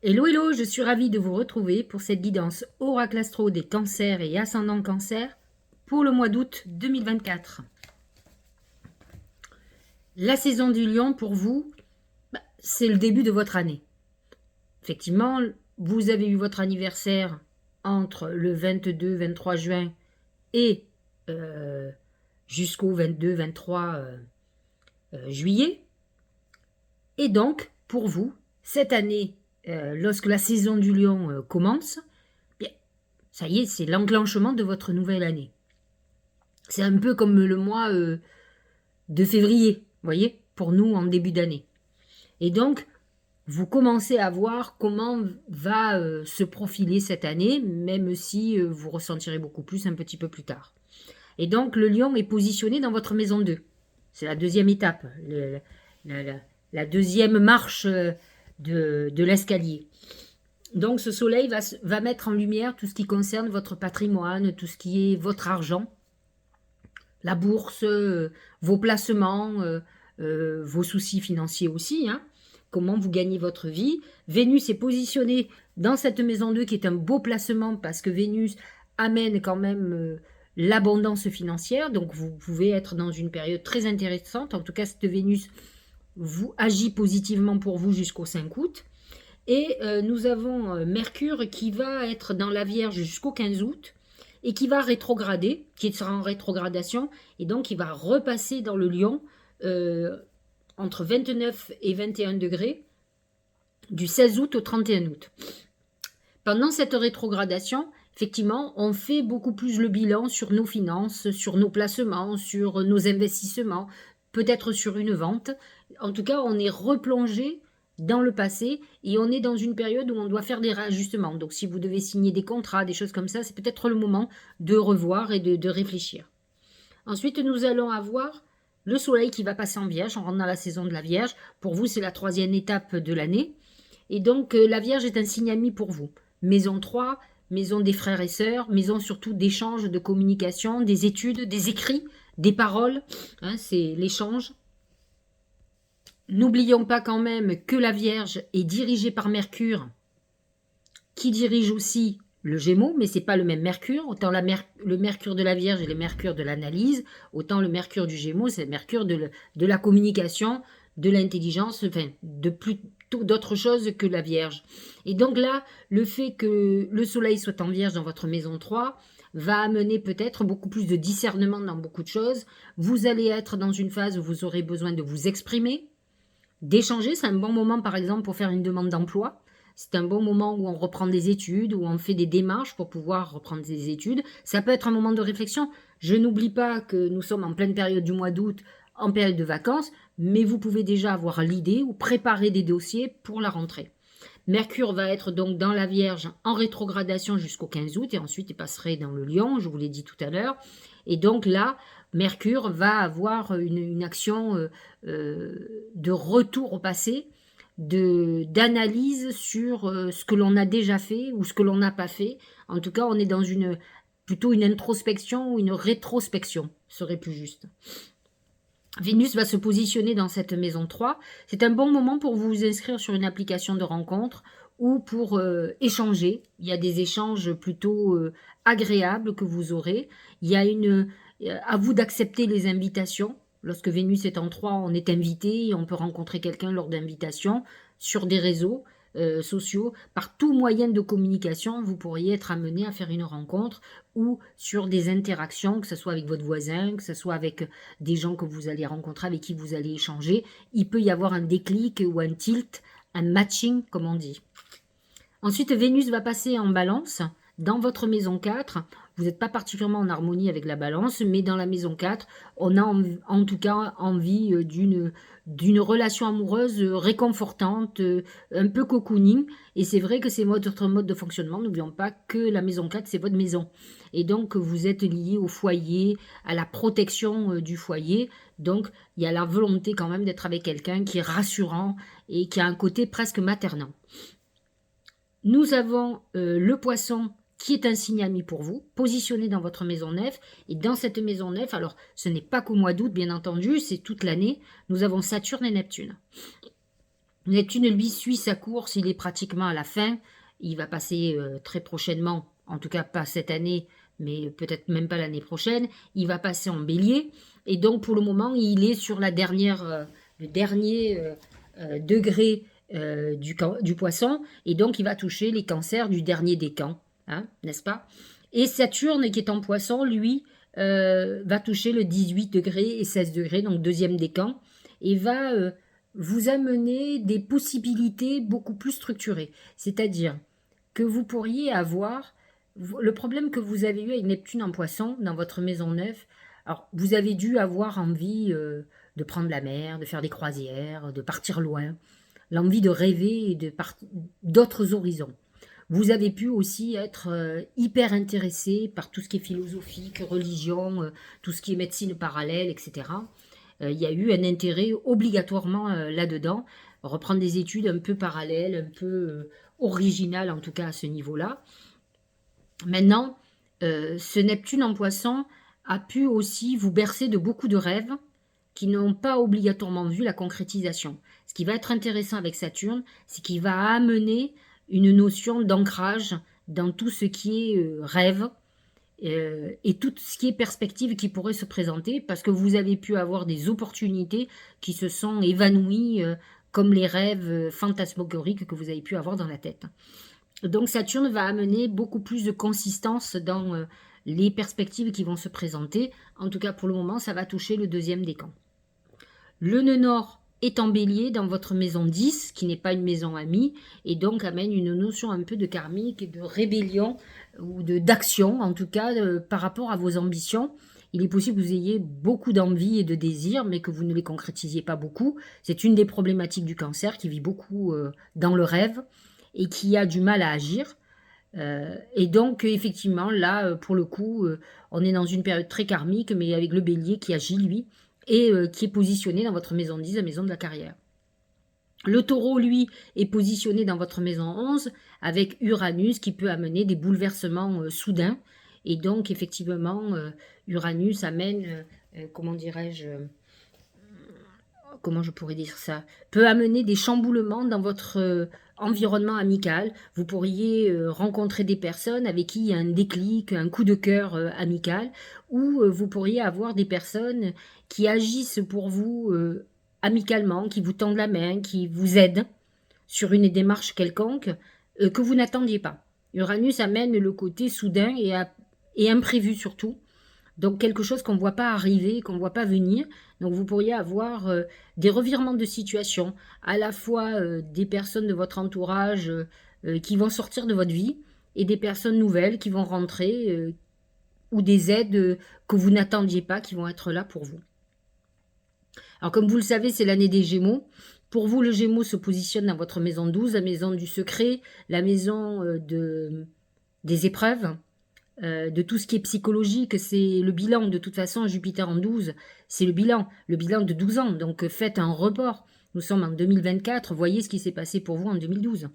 Hello, hello, je suis ravie de vous retrouver pour cette guidance Oracle Astro des cancers et ascendant cancer pour le mois d'août 2024. La saison du lion pour vous, c'est le début de votre année. Effectivement, vous avez eu votre anniversaire entre le 22-23 juin et jusqu'au 22-23 juillet. Et donc, pour vous, cette année, lorsque la saison du lion commence, ça y est, c'est l'enclenchement de votre nouvelle année. C'est un peu comme le mois de février, vous voyez, pour nous en début d'année. Et donc, vous commencez à voir comment va se profiler cette année, même si vous ressentirez beaucoup plus un petit peu plus tard. Et donc, le lion est positionné dans votre maison 2. C'est la deuxième étape, la deuxième marche de l'escalier. Donc, ce soleil va mettre en lumière tout ce qui concerne votre patrimoine, tout ce qui est votre argent, la bourse, vos placements, vos soucis financiers aussi, hein, comment vous gagnez votre vie. Vénus est positionnée dans cette maison 2 qui est un beau placement parce que Vénus amène quand même l'abondance financière, donc vous pouvez être dans une période très intéressante. En tout cas, cette Vénus vous agit positivement pour vous jusqu'au 5 août. Et nous avons Mercure qui va être dans la Vierge jusqu'au 15 août et qui va rétrograder, qui sera en rétrogradation, et donc il va repasser dans le Lion entre 29 et 21 degrés du 16 août au 31 août. Pendant cette rétrogradation, effectivement, on fait beaucoup plus le bilan sur nos finances, sur nos placements, sur nos investissements, peut-être sur une vente. En tout cas, on est replongé dans le passé et on est dans une période où on doit faire des réajustements. Donc si vous devez signer des contrats, des choses comme ça, c'est peut-être le moment de revoir et de réfléchir. Ensuite, nous allons avoir le soleil qui va passer en Vierge, on rentre dans la saison de la Vierge. Pour vous, c'est la troisième étape de l'année. Et donc, la Vierge est un signe ami pour vous. Maison 3, maison des frères et sœurs, maison surtout d'échanges, de communication, des études, des écrits, des paroles. Hein, c'est l'échange. N'oublions pas quand même que la Vierge est dirigée par Mercure, qui dirige aussi le Gémeaux, mais ce n'est pas le même Mercure. Autant le Mercure de la Vierge est le Mercure de l'analyse, autant le Mercure du Gémeaux, c'est le Mercure de la communication, de l'intelligence, enfin, de plutôt d'autres choses que la Vierge. Et donc là, le fait que le Soleil soit en Vierge dans votre maison 3 va amener peut-être beaucoup plus de discernement dans beaucoup de choses. Vous allez être dans une phase où vous aurez besoin de vous exprimer, d'échanger. C'est un bon moment, par exemple, pour faire une demande d'emploi. C'est un bon moment où on reprend des études, où on fait des démarches pour pouvoir reprendre des études. Ça peut être un moment de réflexion. Je n'oublie pas que nous sommes en pleine période du mois d'août, en période de vacances, mais vous pouvez déjà avoir l'idée ou préparer des dossiers pour la rentrée. Mercure va être donc dans la Vierge en rétrogradation jusqu'au 15 août et ensuite il passerait dans le Lion, je vous l'ai dit tout à l'heure. Et donc là, Mercure va avoir une action de retour au passé, d'analyse sur ce que l'on a déjà fait ou ce que l'on n'a pas fait. En tout cas, on est dans plutôt une introspection ou une rétrospection, serait plus juste. Vénus va se positionner dans cette maison 3. C'est un bon moment pour vous inscrire sur une application de rencontre ou pour échanger. Il y a des échanges plutôt agréables que vous aurez. Il y a à vous d'accepter les invitations. Lorsque Vénus est en 3, on est invité et on peut rencontrer quelqu'un lors d'invitations sur des réseaux sociaux. Par tout moyen de communication, vous pourriez être amené à faire une rencontre ou sur des interactions, que ce soit avec votre voisin, que ce soit avec des gens que vous allez rencontrer, avec qui vous allez échanger. Il peut y avoir un déclic ou un tilt, un matching, comme on dit. Ensuite, Vénus va passer en balance dans votre maison 4. Vous n'êtes pas particulièrement en harmonie avec la balance, mais dans la maison 4, on a en tout cas envie d'une relation amoureuse réconfortante, un peu cocooning. Et c'est vrai que c'est votre mode de fonctionnement. N'oublions pas que la maison 4, c'est votre maison. Et donc, vous êtes lié au foyer, à la protection du foyer. Donc, il y a la volonté quand même d'être avec quelqu'un qui est rassurant et qui a un côté presque maternant. Nous avons le poisson qui est un signe ami pour vous, positionné dans votre maison 9. Et dans cette maison 9, alors ce n'est pas qu'au mois d'août, bien entendu, c'est toute l'année, nous avons Saturne et Neptune. Neptune, lui, suit sa course, il est pratiquement à la fin. Il va passer très prochainement, en tout cas pas cette année, mais peut-être même pas l'année prochaine. Il va passer en bélier. Et donc, pour le moment, il est sur le dernier degré du poisson. Et donc, il va toucher les cancers du dernier décan, hein, n'est-ce pas? Et Saturne, qui est en poisson, lui, va toucher le 18 degrés et 16 degrés, donc deuxième décan, et va vous amener des possibilités beaucoup plus structurées. C'est-à-dire que vous pourriez avoir le problème que vous avez eu avec Neptune en poisson dans votre maison neuve. Alors, vous avez dû avoir envie de prendre la mer, de faire des croisières, de partir loin, l'envie de rêver et d'autres horizons. Vous avez pu aussi être hyper intéressé par tout ce qui est philosophique, religion, tout ce qui est médecine parallèle, etc. Il y a eu un intérêt obligatoirement là-dedans, reprendre des études un peu parallèles, un peu originales en tout cas à ce niveau-là. Maintenant, ce Neptune en poisson a pu aussi vous bercer de beaucoup de rêves qui n'ont pas obligatoirement vu la concrétisation. Ce qui va être intéressant avec Saturne, c'est qu'il va amener une notion d'ancrage dans tout ce qui est rêve et tout ce qui est perspective qui pourrait se présenter parce que vous avez pu avoir des opportunités qui se sont évanouies comme les rêves fantasmagoriques que vous avez pu avoir dans la tête. Donc Saturne va amener beaucoup plus de consistance dans les perspectives qui vont se présenter. En tout cas, pour le moment, ça va toucher le deuxième décan. Le nœud nord est en bélier dans votre maison 10, qui n'est pas une maison amie, et donc amène une notion un peu de karmique et de rébellion, ou d'action, en tout cas, par rapport à vos ambitions. Il est possible que vous ayez beaucoup d'envie et de désirs, mais que vous ne les concrétisiez pas beaucoup. C'est une des problématiques du cancer, qui vit beaucoup dans le rêve, et qui a du mal à agir. Et donc, effectivement, là, pour le coup, on est dans une période très karmique, mais avec le bélier qui agit, lui, et qui est positionné dans votre maison 10, la maison de la carrière. Le taureau, lui, est positionné dans votre maison 11, avec Uranus, qui peut amener des bouleversements soudains. Et donc, effectivement, Uranus amène, comment dirais-je, comment je pourrais dire ça, peut amener des chamboulements dans votre environnement amical. Vous pourriez rencontrer des personnes avec qui il y a un déclic, un coup de cœur amical, ou vous pourriez avoir des personnes qui agissent pour vous amicalement, qui vous tendent la main, qui vous aident sur une démarche quelconque que vous n'attendiez pas. Uranus amène le côté soudain et imprévu surtout. Donc quelque chose qu'on ne voit pas arriver, qu'on ne voit pas venir. Donc vous pourriez avoir des revirements de situation, à la fois des personnes de votre entourage qui vont sortir de votre vie et des personnes nouvelles qui vont rentrer ou des aides que vous n'attendiez pas qui vont être là pour vous. Alors comme vous le savez, c'est l'année des Gémeaux. Pour vous, le Gémeaux se positionne dans votre maison 12, la maison du secret, la maison des épreuves. De tout ce qui est psychologique, c'est le bilan. De toute façon, Jupiter en 12, c'est le bilan de 12 ans. Donc faites un report. Nous sommes en 2024, voyez ce qui s'est passé pour vous en 2012.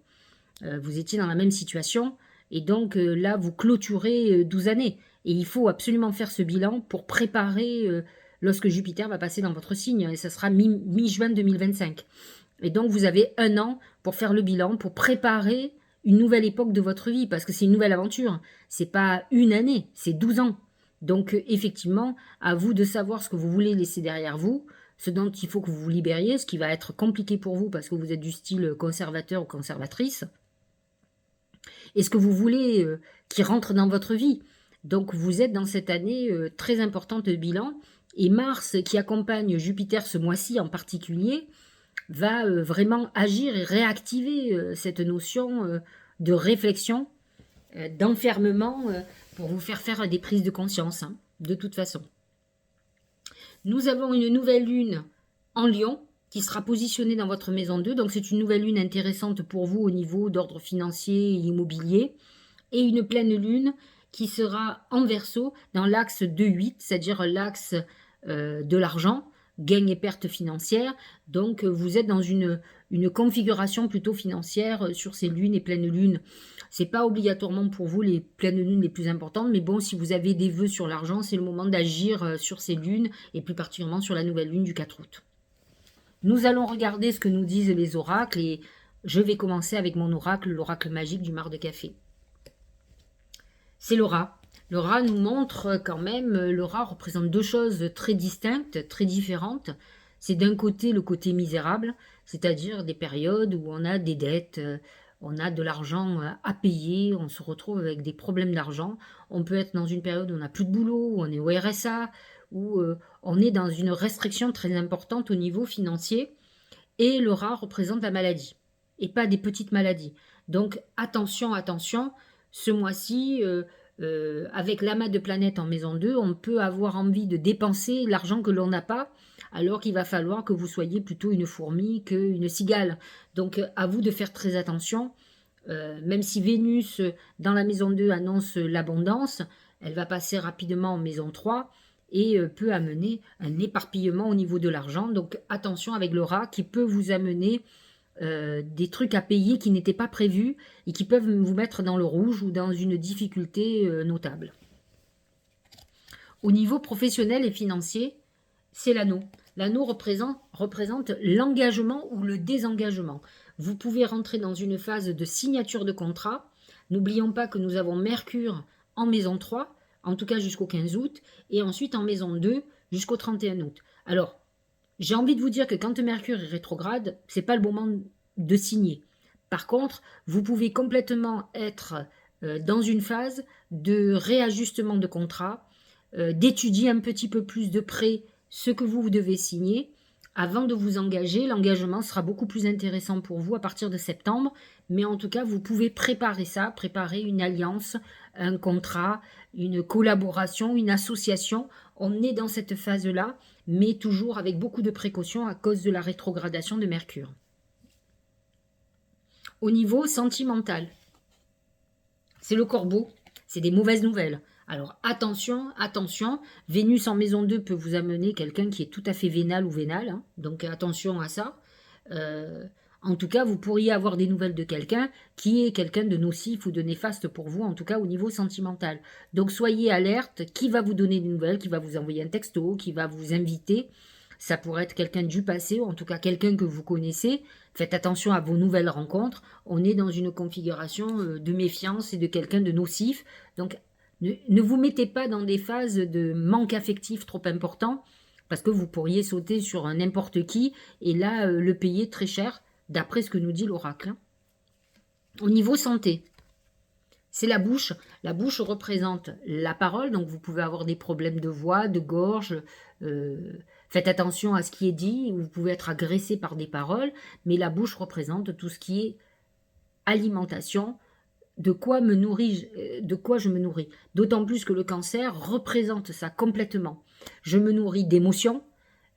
Vous étiez dans la même situation, et donc là, vous clôturez 12 années. Et il faut absolument faire ce bilan pour préparer lorsque Jupiter va passer dans votre signe, et ça sera mi-juin 2025. Et donc vous avez un an pour faire le bilan, pour préparer une nouvelle époque de votre vie, parce que c'est une nouvelle aventure. C'est pas une année, c'est 12 ans. Donc effectivement, à vous de savoir ce que vous voulez laisser derrière vous, ce dont il faut que vous vous libériez, ce qui va être compliqué pour vous parce que vous êtes du style conservateur ou conservatrice, et ce que vous voulez qui rentre dans votre vie. Donc vous êtes dans cette année très importante de bilan, et Mars, qui accompagne Jupiter ce mois-ci en particulier, va vraiment agir et réactiver cette notion de réflexion, d'enfermement, pour vous faire des prises de conscience, hein, de toute façon. Nous avons une nouvelle lune en Lion qui sera positionnée dans votre maison 2, donc c'est une nouvelle lune intéressante pour vous au niveau d'ordre financier et immobilier, et une pleine lune qui sera en Verseau dans l'axe 2-8, c'est-à-dire l'axe de l'argent, gains et pertes financières. Donc vous êtes dans une configuration plutôt financière sur ces lunes et pleines lunes. C'est pas obligatoirement pour vous les pleines lunes les plus importantes, mais bon, si vous avez des vœux sur l'argent, c'est le moment d'agir sur ces lunes, et plus particulièrement sur la nouvelle lune du 4 août. Nous allons regarder ce que nous disent les oracles et je vais commencer avec mon oracle, l'oracle magique du mar de café. C'est le rat. Le rat nous montre quand même, le rat représente deux choses très distinctes, très différentes. C'est d'un côté le côté misérable, c'est-à-dire des périodes où on a des dettes, on a de l'argent à payer, on se retrouve avec des problèmes d'argent. On peut être dans une période où on n'a plus de boulot, où on est au RSA, où on est dans une restriction très importante au niveau financier. Et le rat représente la maladie, et pas des petites maladies. Donc attention, attention, ce mois-ci, avec l'amas de planètes en maison 2, on peut avoir envie de dépenser l'argent que l'on n'a pas, alors qu'il va falloir que vous soyez plutôt une fourmi qu'une cigale. Donc à vous de faire très attention, même si Vénus dans la maison 2 annonce l'abondance, elle va passer rapidement en maison 3 et peut amener un éparpillement au niveau de l'argent. Donc attention avec le rat qui peut vous amener des trucs à payer qui n'étaient pas prévus et qui peuvent vous mettre dans le rouge ou dans une difficulté notable. Au niveau professionnel et financier, c'est l'anneau. L'anneau représente l'engagement ou le désengagement. Vous pouvez rentrer dans une phase de signature de contrat. N'oublions pas que nous avons Mercure en maison 3, en tout cas jusqu'au 15 août, et ensuite en maison 2 jusqu'au 31 août. Alors, j'ai envie de vous dire que quand Mercure est rétrograde, c'est pas le moment de signer. Par contre, vous pouvez complètement être dans une phase de réajustement de contrat, d'étudier un petit peu plus de près ce que vous devez signer avant de vous engager. L'engagement sera beaucoup plus intéressant pour vous à partir de septembre, mais en tout cas, vous pouvez préparer ça, préparer une alliance, un contrat, une collaboration, une association. On est dans cette phase-là, mais toujours avec beaucoup de précautions à cause de la rétrogradation de Mercure. Au niveau sentimental, c'est le corbeau, c'est des mauvaises nouvelles. Alors attention, attention, Vénus en maison 2 peut vous amener quelqu'un qui est tout à fait vénal ou vénal, hein, donc attention à ça. En tout cas, vous pourriez avoir des nouvelles de quelqu'un qui est quelqu'un de nocif ou de néfaste pour vous, en tout cas au niveau sentimental. Donc soyez alerte, qui va vous donner des nouvelles, qui va vous envoyer un texto, qui va vous inviter. Ça pourrait être quelqu'un du passé, ou en tout cas quelqu'un que vous connaissez. Faites attention à vos nouvelles rencontres. On est dans une configuration de méfiance et de quelqu'un de nocif. Donc ne vous mettez pas dans des phases de manque affectif trop important, parce que vous pourriez sauter sur n'importe qui, et là, le payer très cher, d'après ce que nous dit l'oracle. Au niveau santé, c'est la bouche. La bouche représente la parole, donc vous pouvez avoir des problèmes de voix, de gorge. Faites attention à ce qui est dit, vous pouvez être agressé par des paroles, mais la bouche représente tout ce qui est alimentation, de quoi je me nourris. D'autant plus que le cancer représente ça complètement. Je me nourris d'émotions,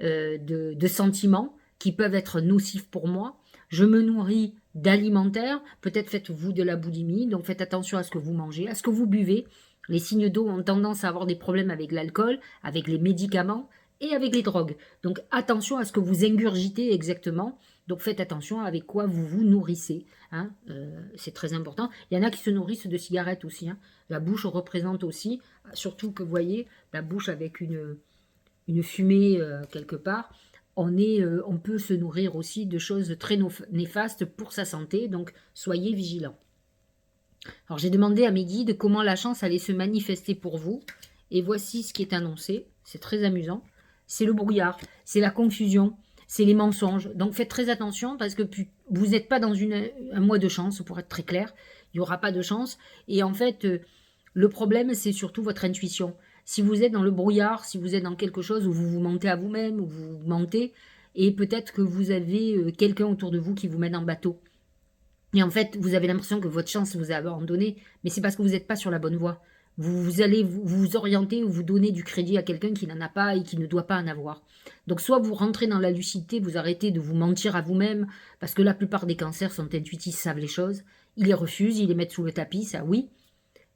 de sentiments qui peuvent être nocifs pour moi. Je me nourris d'alimentaire. Peut-être faites-vous de la boulimie, donc faites attention à ce que vous mangez, à ce que vous buvez. Les signes d'eau ont tendance à avoir des problèmes avec l'alcool, avec les médicaments et avec les drogues. Donc attention à ce que vous ingurgitez exactement. Donc faites attention avec quoi vous vous nourrissez. Hein. C'est très important. Il y en a qui se nourrissent de cigarettes aussi. Hein. La bouche représente aussi, surtout que vous voyez, la bouche avec une fumée quelque part. On peut se nourrir aussi de choses très néfastes pour sa santé. Donc soyez vigilants. Alors j'ai demandé à mes guides comment la chance allait se manifester pour vous. Et voici ce qui est annoncé. C'est très amusant. C'est le brouillard, c'est la confusion, c'est les mensonges. Donc faites très attention parce que vous n'êtes pas dans un mois de chance, pour être très clair. Il n'y aura pas de chance. Et en fait, le problème, c'est surtout votre intuition. Si vous êtes dans le brouillard, si vous êtes dans quelque chose où vous vous mentez à vous-même, où vous mentez, et peut-être que vous avez quelqu'un autour de vous qui vous mène en bateau. Et en fait, vous avez l'impression que votre chance vous a abandonné, mais c'est parce que vous n'êtes pas sur la bonne voie. Vous allez vous orienter ou vous donner du crédit à quelqu'un qui n'en a pas et qui ne doit pas en avoir. Donc soit vous rentrez dans la lucidité, vous arrêtez de vous mentir à vous-même, parce que la plupart des cancers sont intuitifs, savent les choses, ils les refusent, ils les mettent sous le tapis, ça oui.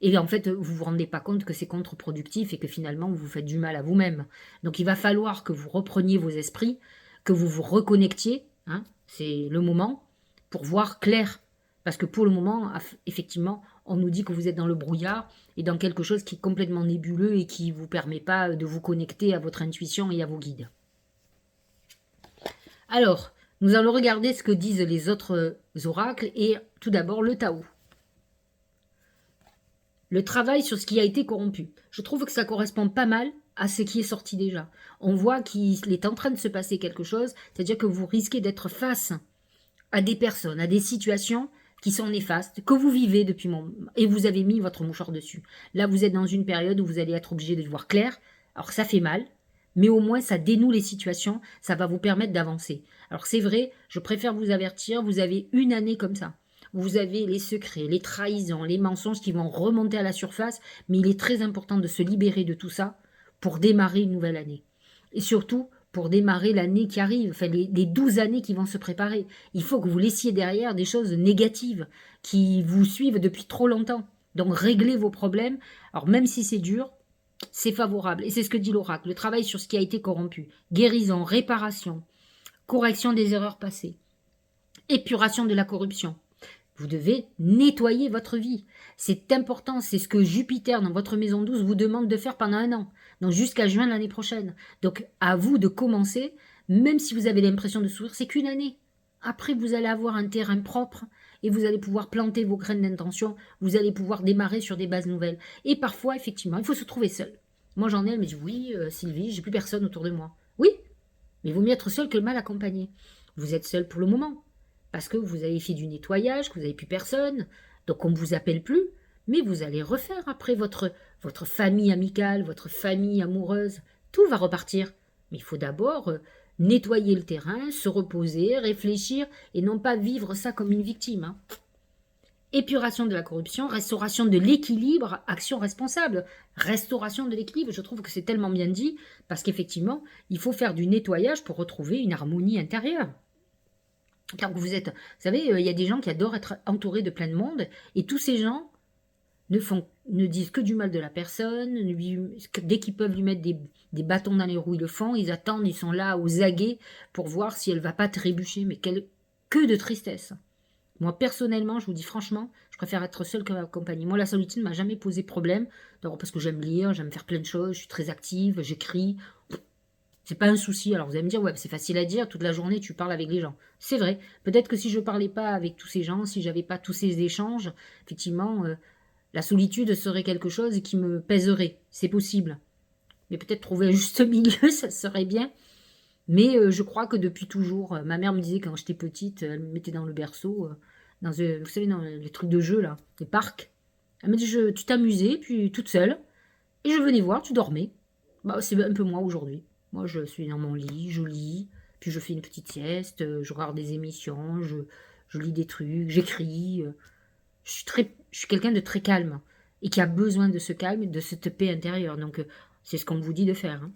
Et en fait, vous vous rendez pas compte que c'est contre-productif et que finalement, vous vous faites du mal à vous-même. Donc il va falloir que vous repreniez vos esprits, que vous vous reconnectiez, hein, c'est le moment, pour voir clair. Parce que pour le moment, effectivement, on nous dit que vous êtes dans le brouillard et dans quelque chose qui est complètement nébuleux et qui ne vous permet pas de vous connecter à votre intuition et à vos guides. Alors, nous allons regarder ce que disent les autres oracles et tout d'abord le Tao. Le travail sur ce qui a été corrompu. Je trouve que ça correspond pas mal à ce qui est sorti déjà. On voit qu'il est en train de se passer quelque chose, c'est-à-dire que vous risquez d'être face à des personnes, à des situations qui sont néfastes, que vous vivez depuis et vous avez mis votre mouchoir dessus. Là, vous êtes dans une période où vous allez être obligé de voir clair. Alors, ça fait mal, mais au moins, ça dénoue les situations, ça va vous permettre d'avancer. Alors, c'est vrai, je préfère vous avertir, vous avez une année comme ça. Vous avez les secrets, les trahisons, les mensonges qui vont remonter à la surface, mais il est très important de se libérer de tout ça pour démarrer une nouvelle année. Et surtout, pour démarrer l'année qui arrive, enfin les 12 années qui vont se préparer. Il faut que vous laissiez derrière des choses négatives qui vous suivent depuis trop longtemps. Donc réglez vos problèmes. Alors même si c'est dur, c'est favorable. Et c'est ce que dit l'oracle. Le travail sur ce qui a été corrompu. Guérison, réparation, correction des erreurs passées, épuration de la corruption. Vous devez nettoyer votre vie. C'est important, c'est ce que Jupiter dans votre maison 12 vous demande de faire pendant un an, donc jusqu'à juin de l'année prochaine. Donc à vous de commencer, même si vous avez l'impression de sourire, c'est qu'une année. Après, vous allez avoir un terrain propre et vous allez pouvoir planter vos graines d'intention, vous allez pouvoir démarrer sur des bases nouvelles. Et parfois, effectivement, il faut se trouver seul. Moi j'en ai, elle me dit, oui, Sylvie, j'ai plus personne autour de moi. Oui, mais il vaut mieux être seul que mal accompagné. Vous êtes seul pour le moment parce que vous avez fait du nettoyage, que vous n'avez plus personne, donc on ne vous appelle plus, mais vous allez refaire après votre famille amicale, votre famille amoureuse, tout va repartir. Mais il faut d'abord nettoyer le terrain, se reposer, réfléchir, et non pas vivre ça comme une victime. Hein. Épuration de la corruption, restauration de l'équilibre, action responsable. Restauration de l'équilibre, je trouve que c'est tellement bien dit, parce qu'effectivement, il faut faire du nettoyage pour retrouver une harmonie intérieure. Quand vous êtes, vous savez, il y a des gens qui adorent être entourés de plein de monde, et tous ces gens ne disent que du mal de la personne, dès qu'ils peuvent lui mettre des bâtons dans les roues, ils le font, ils attendent, ils sont là aux aguets pour voir si elle va pas trébucher, mais que de tristesse. Moi, personnellement, je vous dis franchement, je préfère être seule que accompagnée. Moi, la solitude ne m'a jamais posé problème, d'abord parce que j'aime lire, j'aime faire plein de choses, je suis très active, j'écris, c'est pas un souci. Alors vous allez me dire, ouais, c'est facile à dire, toute la journée tu parles avec les gens. C'est vrai. Peut-être que si je parlais pas avec tous ces gens, si j'avais pas tous ces échanges, effectivement, la solitude serait quelque chose qui me pèserait. C'est possible. Mais peut-être trouver un juste milieu, ça serait bien. Mais je crois que depuis toujours, ma mère me disait quand j'étais petite, elle me mettait dans le berceau, vous savez, dans les trucs de jeu là, les parcs. Elle me dit, tu t'amusais, puis toute seule, et je venais voir, tu dormais. Bah, c'est un peu moi aujourd'hui. Moi, je suis dans mon lit, je lis, puis je fais une petite sieste, je regarde des émissions, je lis des trucs, j'écris. Je suis quelqu'un de très calme et qui a besoin de ce calme et de cette paix intérieure. Donc, c'est ce qu'on vous dit de faire. Hein.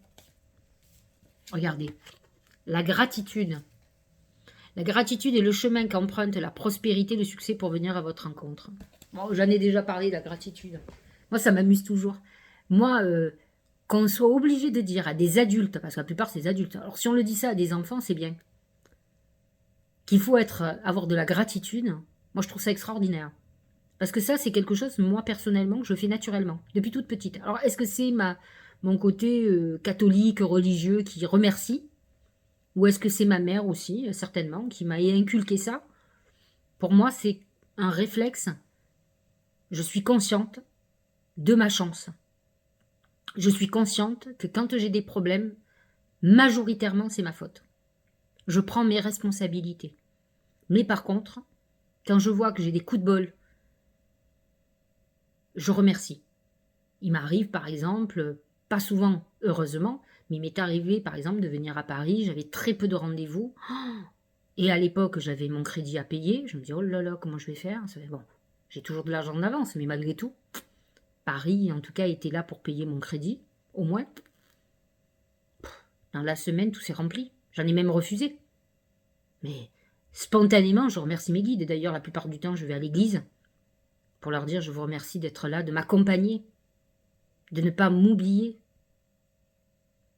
Regardez, la gratitude. La gratitude est le chemin qu'emprunte la prospérité, le succès pour venir à votre rencontre. Bon, j'en ai déjà parlé, la gratitude. Moi, ça m'amuse toujours. Moi, qu'on soit obligé de dire à des adultes, parce que la plupart c'est des adultes, alors si on le dit ça à des enfants, c'est bien, qu'il faut avoir de la gratitude, moi je trouve ça extraordinaire. Parce que ça, c'est quelque chose, moi personnellement, que je fais naturellement, depuis toute petite. Alors est-ce que c'est mon côté catholique, religieux, qui remercie, ou est-ce que c'est ma mère aussi, certainement, qui m'a inculqué ça? Pour moi, c'est un réflexe. Je suis consciente de ma chance. Je suis consciente que quand j'ai des problèmes, majoritairement, c'est ma faute. Je prends mes responsabilités. Mais par contre, quand je vois que j'ai des coups de bol, je remercie. Il m'arrive, par exemple, pas souvent, heureusement, mais il m'est arrivé, par exemple, de venir à Paris, j'avais très peu de rendez-vous, et à l'époque, j'avais mon crédit à payer, je me dis, oh là là, comment je vais faire? Bon, j'ai toujours de l'argent d'avance, mais malgré tout, Paris, en tout cas, était là pour payer mon crédit, au moins. Dans la semaine, tout s'est rempli. J'en ai même refusé. Mais spontanément, je remercie mes guides. Et d'ailleurs, la plupart du temps, je vais à l'église pour leur dire, je vous remercie d'être là, de m'accompagner, de ne pas m'oublier.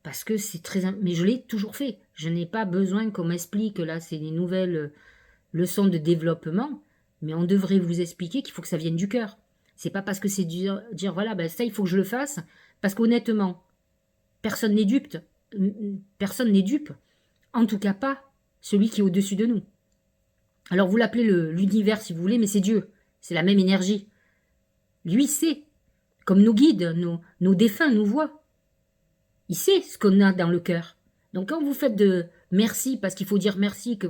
Parce que c'est très... Mais je l'ai toujours fait. Je n'ai pas besoin qu'on m'explique, là, c'est des nouvelles leçons de développement, mais on devrait vous expliquer qu'il faut que ça vienne du cœur. C'est pas parce que c'est dire voilà, ben ça, il faut que je le fasse, parce qu'honnêtement, personne n'est dupe. Personne n'est dupe. En tout cas pas celui qui est au-dessus de nous. Alors vous l'appelez l'univers si vous voulez, mais c'est Dieu, c'est la même énergie. Lui sait, comme nos guides, nos défunts nous voient. Il sait ce qu'on a dans le cœur. Donc quand vous faites de merci, parce qu'il faut dire merci, que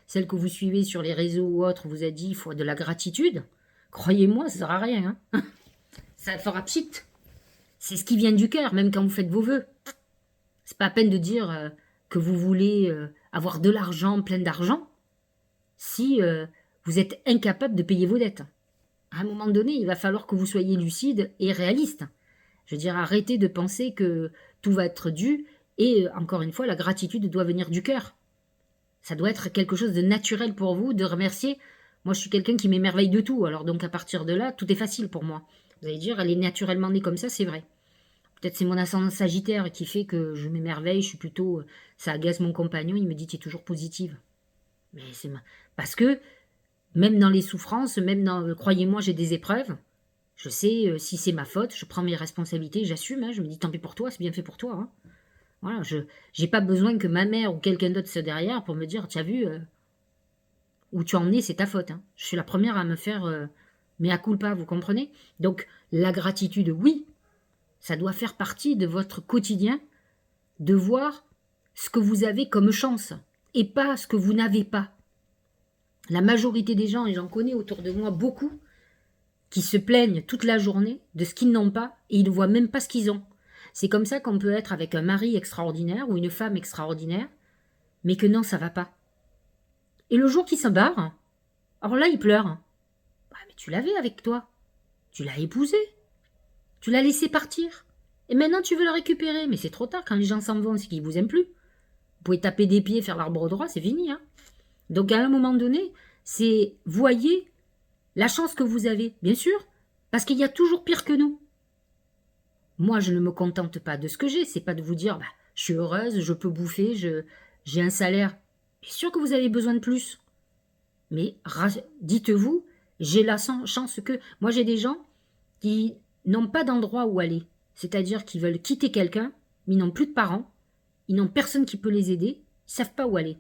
celle que vous suivez sur les réseaux ou autres vous a dit il faut de la gratitude, croyez-moi, ça ne sert à rien. Hein. Ça fera pchit. C'est ce qui vient du cœur, même quand vous faites vos vœux. C'est pas à peine de dire que vous voulez avoir de l'argent, plein d'argent, si vous êtes incapable de payer vos dettes. À un moment donné, il va falloir que vous soyez lucide et réaliste. Je veux dire, arrêtez de penser que tout va être dû. Et encore une fois, la gratitude doit venir du cœur. Ça doit être quelque chose de naturel pour vous, de remercier. Moi, je suis quelqu'un qui m'émerveille de tout. Alors donc, à partir de là, tout est facile pour moi. Vous allez dire, elle est naturellement née comme ça, c'est vrai. Peut-être c'est mon ascendant sagittaire qui fait que je m'émerveille, je suis plutôt... Ça agace mon compagnon, il me dit, tu es toujours positive. Mais c'est... Parce que, même dans les souffrances, même dans... Croyez-moi, j'ai des épreuves. Je sais si c'est ma faute, je prends mes responsabilités, j'assume. Hein, je me dis, tant pis pour toi, c'est bien fait pour toi. Hein. Voilà, je n'ai pas besoin que ma mère ou quelqu'un d'autre soit derrière pour me dire, tu as vu, où tu en es, c'est ta faute. Hein. Je suis la première à me faire mea culpa, vous comprenez? Donc, la gratitude, oui, ça doit faire partie de votre quotidien, de voir ce que vous avez comme chance, et pas ce que vous n'avez pas. La majorité des gens, et j'en connais autour de moi beaucoup, qui se plaignent toute la journée de ce qu'ils n'ont pas, et ils ne voient même pas ce qu'ils ont. C'est comme ça qu'on peut être avec un mari extraordinaire ou une femme extraordinaire, mais que non, ça va pas. Et le jour qu'il se barre, alors là, il pleure. Ah, mais tu l'avais avec toi. Tu l'as épousé. Tu l'as laissé partir. Et maintenant, tu veux le récupérer. Mais c'est trop tard. Quand les gens s'en vont, c'est qu'ils vous aiment plus. Vous pouvez taper des pieds, faire l'arbre droit, c'est fini. Hein. Donc, à un moment donné, c'est voyez la chance que vous avez, bien sûr, parce qu'il y a toujours pire que nous. Moi, je ne me contente pas de ce que j'ai. C'est pas de vous dire, bah, je suis heureuse, je peux bouffer, j'ai un salaire. Bien sûr que vous avez besoin de plus. Mais dites-vous, j'ai la chance que... Moi, j'ai des gens qui n'ont pas d'endroit où aller. C'est-à-dire qu'ils veulent quitter quelqu'un, mais ils n'ont plus de parents. Ils n'ont personne qui peut les aider. Ils ne savent pas où aller.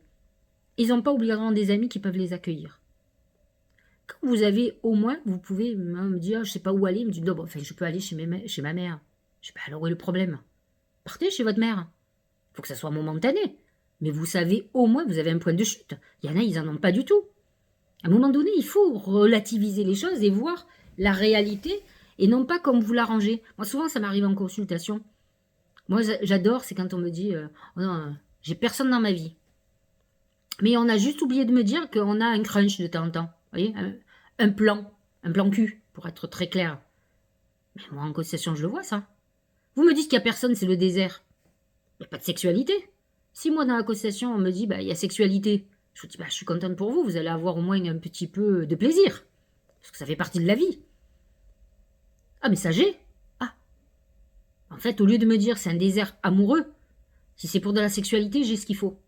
Ils n'ont pas obligatoirement des amis qui peuvent les accueillir. Quand vous avez au moins, vous pouvez me dire, je ne sais pas où aller. Ils me disent, non, bon, enfin, je peux aller chez ma mère. Je sais pas, alors où est le problème? Partez chez votre mère. Il faut que ça soit momentané. Mais vous savez, au moins, vous avez un point de chute. Il y en a, ils n'en ont pas du tout. À un moment donné, il faut relativiser les choses et voir la réalité et non pas comme vous l'arrangez. Moi, souvent, ça m'arrive en consultation. Moi, j'adore, c'est quand on me dit oh non, j'ai personne dans ma vie. Mais on a juste oublié de me dire qu'on a un crunch de temps en temps. Vous voyez, un plan cul, pour être très clair. Mais moi, en consultation, je le vois, ça. Vous me dites qu'il n'y a personne, c'est le désert. Il n'y a pas de sexualité. Si moi, dans la consultation, on me dit bah, il y a sexualité, je vous dis bah, je suis contente pour vous, vous allez avoir au moins un petit peu de plaisir. Parce que ça fait partie de la vie. Ah, mais ça j'ai. Ah. En fait, au lieu de me dire c'est un désert amoureux, si c'est pour de la sexualité, j'ai ce qu'il faut.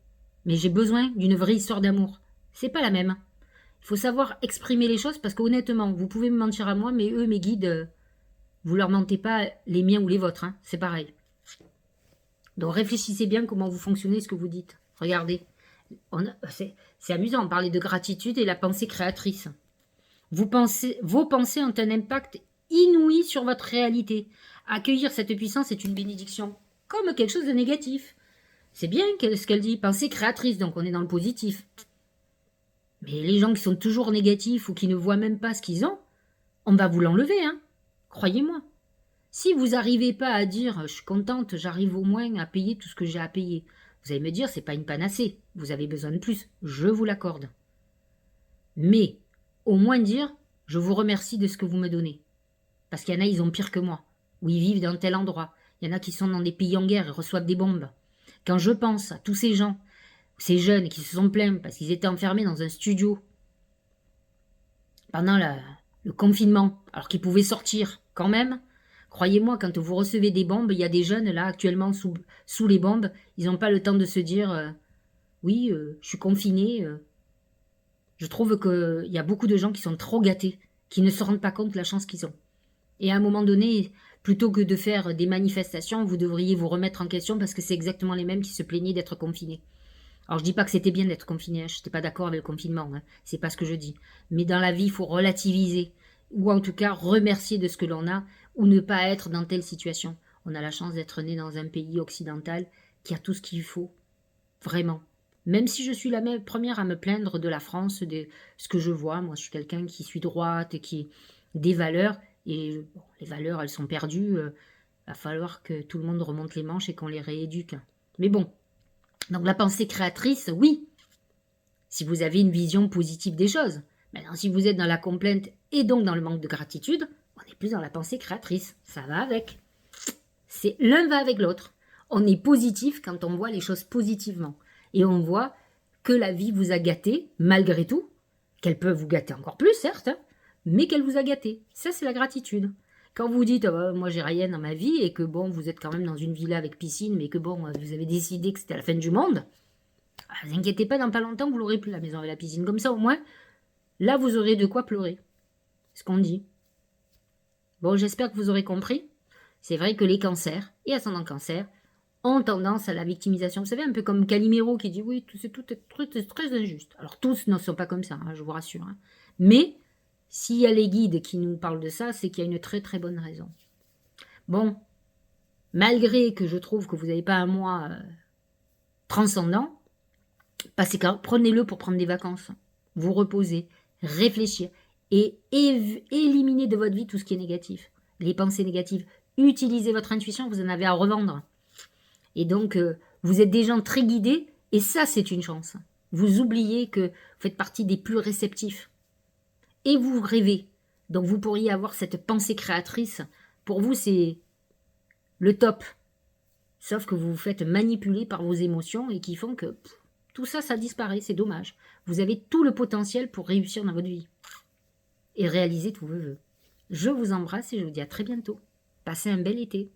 Mais j'ai besoin d'une vraie histoire d'amour. C'est pas la même. Il faut savoir exprimer les choses parce qu'honnêtement, vous pouvez me mentir à moi, mais eux, mes guides, vous leur mentez pas les miens ou les vôtres. Hein, c'est pareil. Donc réfléchissez bien comment vous fonctionnez, ce que vous dites. Regardez. C'est amusant, on parlait de gratitude et la pensée créatrice. Vos pensées ont un impact inouï sur votre réalité. Accueillir cette puissance est une bénédiction, comme quelque chose de négatif. C'est bien ce qu'elle dit, pensée créatrice, donc on est dans le positif. Mais les gens qui sont toujours négatifs ou qui ne voient même pas ce qu'ils ont, on va vous l'enlever, hein. Croyez-moi. Si vous n'arrivez pas à dire je suis contente, j'arrive au moins à payer tout ce que j'ai à payer, vous allez me dire c'est pas une panacée, vous avez besoin de plus, je vous l'accorde. Mais au moins dire je vous remercie de ce que vous me donnez. Parce qu'il y en a, ils ont pire que moi, ou ils vivent dans tel endroit. Il y en a qui sont dans des pays en guerre et reçoivent des bombes. Quand je pense à tous ces gens, ces jeunes qui se sont plaints parce qu'ils étaient enfermés dans un studio pendant le confinement, alors qu'ils pouvaient sortir quand même, croyez-moi, quand vous recevez des bombes, il y a des jeunes là actuellement sous les bombes, ils n'ont pas le temps de se dire oui, je suis confiné. Je trouve qu'il y a beaucoup de gens qui sont trop gâtés, qui ne se rendent pas compte de la chance qu'ils ont. Et à un moment donné, plutôt que de faire des manifestations, vous devriez vous remettre en question parce que c'est exactement les mêmes qui se plaignaient d'être confinés. Alors, je dis pas que c'était bien d'être confiné, hein, je n'étais pas d'accord avec le confinement, hein, c'est pas ce que je dis. Mais dans la vie, il faut relativiser, ou en tout cas remercier de ce que l'on a, ou ne pas être dans telle situation. On a la chance d'être né dans un pays occidental qui a tout ce qu'il faut, vraiment. Même si je suis la même première à me plaindre de la France, de ce que je vois, moi je suis quelqu'un qui suis droite, qui des valeurs, et bon, les valeurs elles sont perdues, va falloir que tout le monde remonte les manches et qu'on les rééduque. Mais bon, donc la pensée créatrice, oui, si vous avez une vision positive des choses. Maintenant, si vous êtes dans la complainte et donc dans le manque de gratitude, on est plus dans la pensée créatrice. Ça va avec. C'est l'un va avec l'autre. On est positif quand on voit les choses positivement. Et on voit que la vie vous a gâté, malgré tout, qu'elle peut vous gâter encore plus, certes, hein, mais qu'elle vous a gâté. Ça, c'est la gratitude. Quand vous dites, oh, moi j'ai rien dans ma vie, et que bon, vous êtes quand même dans une villa avec piscine, mais que bon, vous avez décidé que c'était la fin du monde, ne vous inquiétez pas, dans pas longtemps, vous l'aurez plus, la maison et la piscine. Comme ça, au moins, là, vous aurez de quoi pleurer. C'est ce qu'on dit. Bon, j'espère que vous aurez compris. C'est vrai que les cancers et ascendants cancer ont tendance à la victimisation. Vous savez, un peu comme Calimero qui dit oui, tout est très injuste. Alors tous ne sont pas comme ça, hein, je vous rassure. Hein. Mais s'il y a les guides qui nous parlent de ça, c'est qu'il y a une très très bonne raison. Bon, malgré que je trouve que vous n'avez pas un mois transcendant, prenez-le pour prendre des vacances. Vous reposer, réfléchir et éliminer de votre vie tout ce qui est négatif. Les pensées négatives. Utilisez votre intuition, vous en avez à revendre. Et donc, vous êtes des gens très guidés, et ça, c'est une chance. Vous oubliez que vous faites partie des plus réceptifs. Et vous rêvez. Donc, vous pourriez avoir cette pensée créatrice. Pour vous, c'est le top. Sauf que vous vous faites manipuler par vos émotions et qui font que tout ça, ça disparaît. C'est dommage. Vous avez tout le potentiel pour réussir dans votre vie et réaliser tous vos vœux. Je vous embrasse et je vous dis à très bientôt. Passez un bel été.